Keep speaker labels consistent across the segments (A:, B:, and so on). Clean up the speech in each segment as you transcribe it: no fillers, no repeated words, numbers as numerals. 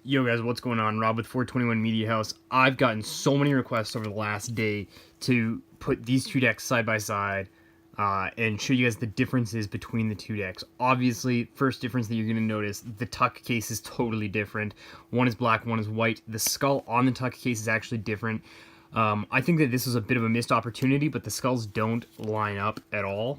A: Yo guys, what's going on? Rob with 421 Media House. I've gotten so many requests over the last day to put these two decks side by side and show you guys the differences between the two decks. Obviously, first difference that you're going to notice, the tuck case is totally different. One is black, one is white. The skull on the tuck case is actually different. I think that this was a bit of a missed opportunity, but the skulls don't line up at all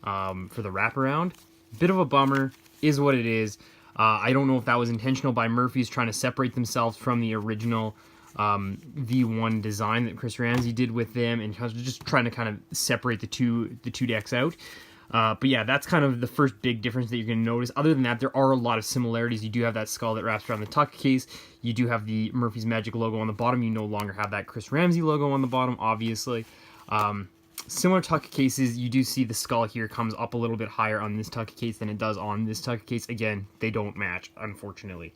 A: for the wraparound. Bit of a bummer, is what it is. I don't know if that was intentional by Murphy's trying to separate themselves from the original V1 design that Chris Ramsay did with them, and just trying to kind of separate the two decks out. But yeah, that's kind of the first big difference that you're going to notice. Other than that, there are a lot of similarities. You do have that skull that wraps around the tuck case. You do have the Murphy's Magic logo on the bottom. You no longer have that Chris Ramsay logo on the bottom, obviously. Similar tuck cases, you do see the skull here comes up a little bit higher on this tuck case than it does on this tuck case. Again, they don't match, unfortunately.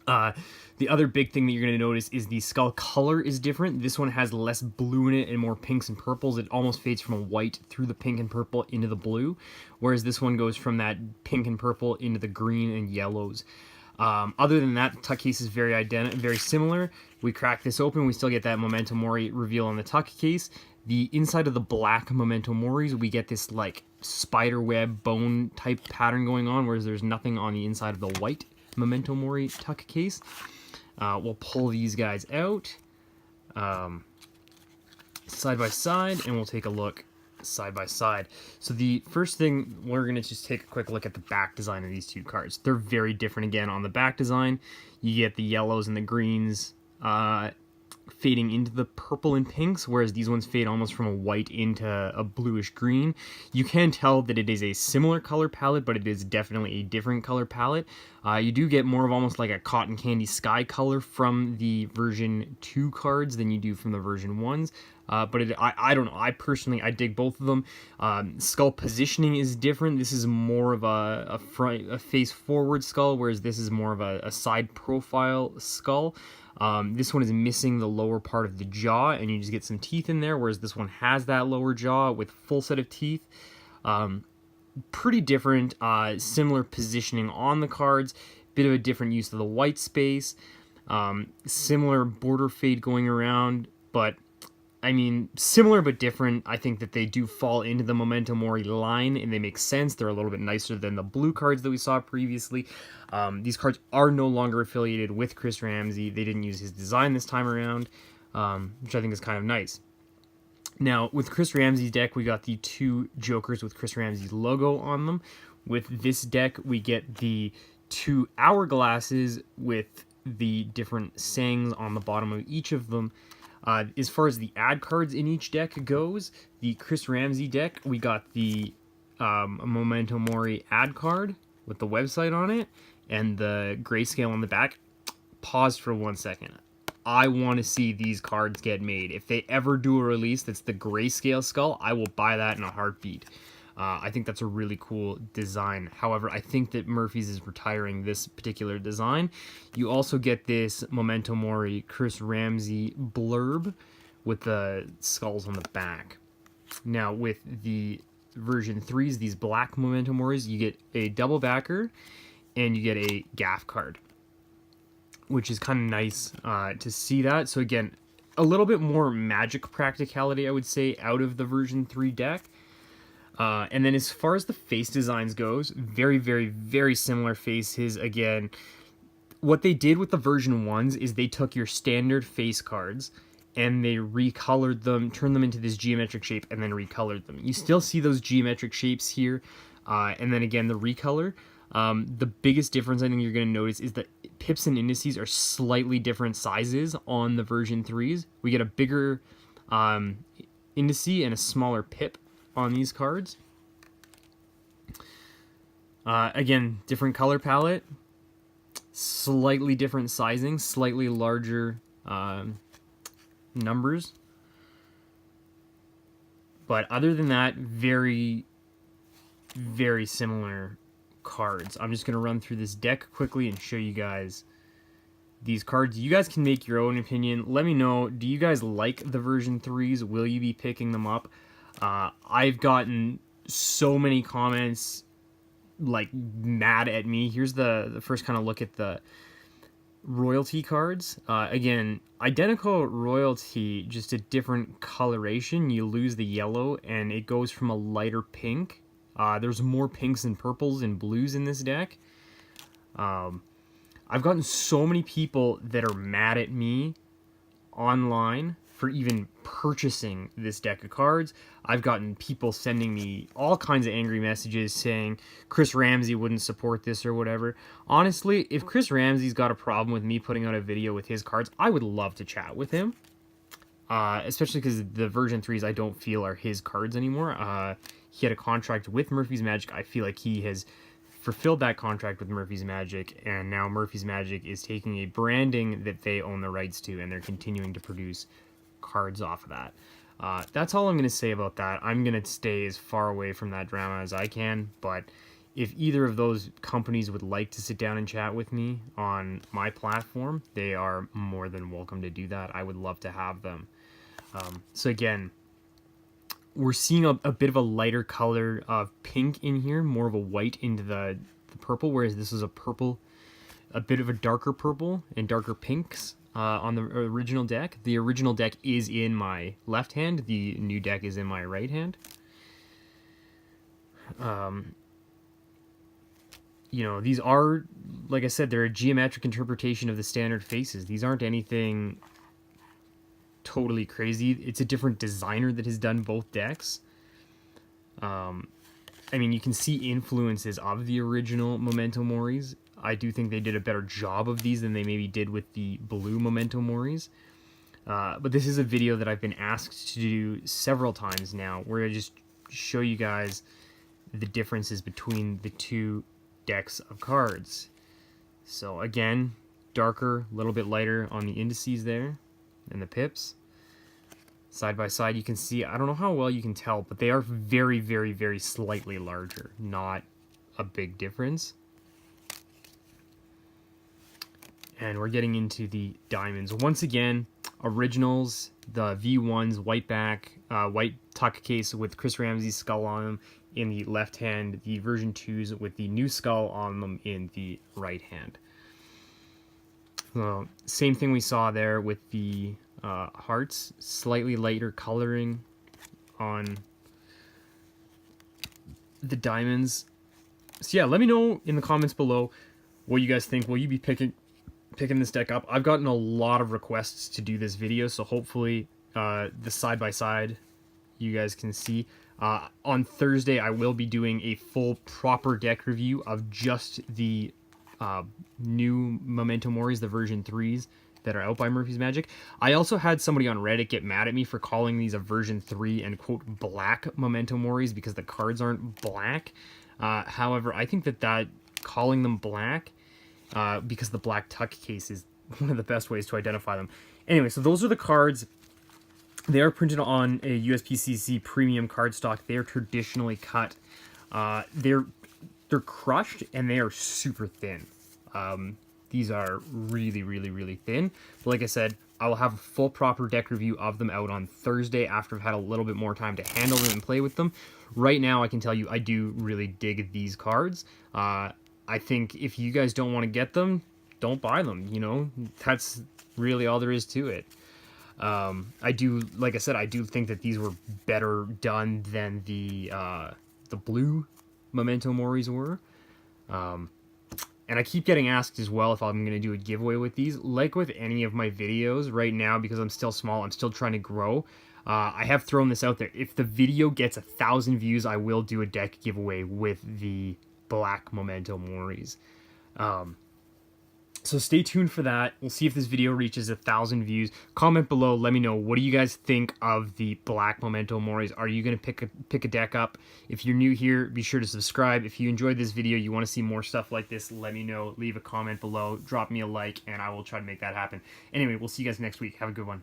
A: The other big thing that you're going to notice is the skull color is different. This one has less blue in it and more pinks and purples. It almost fades from a white through the pink and purple into the blue, whereas this one goes from that pink and purple into the green and yellows. Other than that, the tuck case is very similar. We crack this open, we still get that Memento Mori reveal on the tuck case. The inside of the black Memento Moris, we get this like spider web bone type pattern going on, whereas there's nothing on the inside of the white Memento Mori tuck case. We'll pull these guys out side by side, and we'll take a look side by side. So the first thing, we're going to just take a quick look at the back design of these two cards. They're very different again on the back design. You get the yellows and the greens fading into the purple and pinks, whereas these ones fade almost from a white into a bluish green. You can tell that it is a similar color palette, but it is definitely a different color palette. You do get more of almost like a cotton candy sky color from the version 2 cards than you do from the version 1s. But I don't know. I personally, I dig both of them. Skull positioning is different. This is more of a face forward skull, whereas this is more of a side profile skull. This one is missing the lower part of the jaw, and you just get some teeth in there, whereas this one has that lower jaw with full set of teeth. Pretty different, similar positioning on the cards, bit of a different use of the white space, similar border fade going around, but I mean, similar but different. I think that they do fall into the Memento Mori line, and they make sense. They're a little bit nicer than the blue cards that we saw previously. These cards are no longer affiliated with Chris Ramsay. They didn't use his design this time around, which I think is kind of nice. Now, with Chris Ramsay's deck, we got the two Jokers with Chris Ramsay's logo on them. With this deck, we get the two Hourglasses with the different sayings on the bottom of each of them. As far as the ad cards in each deck goes, the Chris Ramsay deck, we got the Memento Mori ad card with the website on it and the grayscale on the back. Pause for 1 second. I want to see these cards get made. If they ever do a release that's the grayscale skull, I will buy that in a heartbeat. I think that's a really cool design. However, I think that Murphy's is retiring this particular design. You also get this Memento Mori Chris Ramsay blurb with the skulls on the back. Now, with the version 3s, these black Memento Moris, you get a double backer and you get a gaff card, which is kind of nice to see that. So again, a little bit more magic practicality, I would say, out of the version 3 deck. And then as far as the face designs goes, very similar faces. Again, what they did with the version 1s is they took your standard face cards and they recolored them, turned them into this geometric shape, and then recolored them. You still see those geometric shapes here, and then again the recolor. The biggest difference I think you're going to notice is that pips and indices are slightly different sizes on the version 3s. We get a bigger indice and a smaller pip on these cards. Again, different color palette, slightly different sizing, slightly larger numbers. But other than that, very similar cards. I'm just going to run through this deck quickly and show you guys these cards. You guys can make your own opinion. Let me know, do you guys like the version 3s? Will you be picking them up? I've gotten so many comments like mad at me. Here's the first kind of look at the royalty cards. Again, identical royalty, just a different coloration. You lose the yellow, and it goes from a lighter pink. There's more pinks and purples and blues in this deck. I've gotten so many people that are mad at me online for even purchasing this deck of cards. I've gotten people sending me all kinds of angry messages saying Chris Ramsay wouldn't support this or whatever. Honestly, if Chris Ramsay's got a problem with me putting out a video with his cards, I would love to chat with him. Especially because the version 3s I don't feel are his cards anymore. He had a contract with Murphy's Magic. I feel like he has fulfilled that contract with Murphy's Magic, and now Murphy's Magic is taking a branding that they own the rights to, and they're continuing to produce cards off of that. That's all I'm going to say about that. I'm going to stay as far away from that drama as I can, but if either of those companies would like to sit down and chat with me on my platform, they are more than welcome to do that. I would love to have them. So again, we're seeing a bit of a lighter color of pink in here, more of a white into the purple, whereas this is a purple, a bit of a darker purple and darker pinks on the original deck. The original deck is in my left hand. The new deck is in my right hand. You know, these are, like I said, they're a geometric interpretation of the standard faces. These aren't anything totally crazy. It's a different designer that has done both decks. I mean, you can see influences of the original Memento Moris. I do think they did a better job of these than they maybe did with the blue Memento Moris. But this is a video that I've been asked to do several times now, where I just show you guys the differences between the two decks of cards. So again, darker, a little bit lighter on the indices there, and the pips. Side by side, you can see, I don't know how well you can tell, but they are very, very, very slightly larger. Not a big difference. And we're getting into the diamonds. Once again, originals, the V1s, white back, white tuck case with Chris Ramsay's skull on them in the left hand, the version 2s with the new skull on them in the right hand. Same thing we saw there with the hearts, slightly lighter coloring on the diamonds. So yeah, let me know in the comments below what you guys think. Will you be picking this deck up? I've gotten a lot of requests to do this video, so hopefully the side by side you guys can see. On Thursday I will be doing a full proper deck review of just the new Memento Moris, the version 3s that are out by Murphy's Magic. I also had somebody on Reddit get mad at me for calling these a version 3 and quote black Memento Moris because the cards aren't black. However, I think that calling them black because the black tuck case is one of the best ways to identify them. Anyway, so those are the cards. They are printed on a USPCC premium cardstock. They are traditionally cut. They're crushed and they are super thin. These are really, really, really thin. But like I said, I will have a full proper deck review of them out on Thursday after I've had a little bit more time to handle them and play with them. Right now, I can tell you I do really dig these cards. I think if you guys don't want to get them, don't buy them. You know, that's really all there is to it. I do, like I said, I do think that these were better done than the blue Memento Moris were. And I keep getting asked as well if I'm going to do a giveaway with these. Like with any of my videos right now, because I'm still small, I'm still trying to grow. I have thrown this out there. If the video gets 1,000 views, I will do a deck giveaway with the black Memento Moris. So stay tuned for that. We'll see if this video reaches 1,000 views. Comment below. Let me know. What do you guys think of the black Memento Moris? Are you going to pick a deck up? If you're new here, be sure to subscribe. If you enjoyed this video, you want to see more stuff like this, let me know. Leave a comment below. Drop me a like, and I will try to make that happen. Anyway, we'll see you guys next week. Have a good one.